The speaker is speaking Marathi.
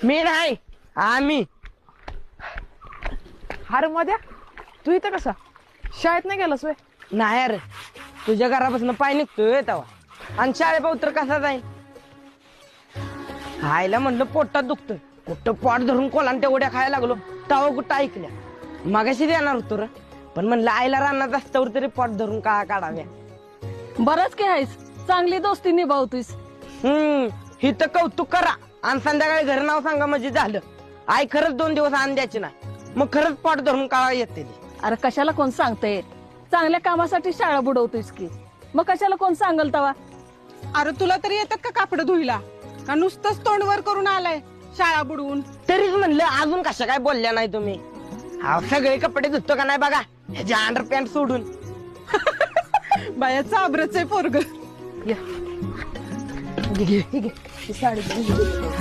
मी नाही, आम्ही. अरे मध्या, तू इथं कसा? शाळेत नाही गेलास वे? नाही अरे, तुझ्या घरापासून पाय निघतोय तेव्हा, आणि शाळेपा उतर कसा जाईल? खायला म्हणलं पोटात दुखतोय, कुठं पोट धरून कोलांट्या उड्या खायला लागलो, तवा कुठं ऐकल्या. मगाशी देणार होतो र, पण म्हणलं आईला रानात असतावर तरी पोट धरून का काढाव्या. बरंच काय आहेस, चांगली दोस्ती निभावतोस. ही तर कौतुक करा आणि संध्याकाळी घर नाव सांगा म्हणजे झालं. आई खरंच 2 दिवस आण द्यायची नाही, मग खरंच पोट धरून काढा येते ती. अरे कशाला कोण सांगतंय, चांगल्या कामासाठी शाळा बुडवतोयस की, मग कशाला कोण सांगल तवा? अरे तुला तरी येतात का कापड धुईला, का नुसतंच तोंडवर करून आलाय शाळा बुडवून? तरीच म्हणलं अजून कशा काय बोलल्या नाही तुम्ही. सगळे कपडे धुतो का नाही बघा, ह्याची अंडर पॅन्ट सोडून. बायाचं आब्रच आहे पोरग. घे, घे, घे. ही साडी घे.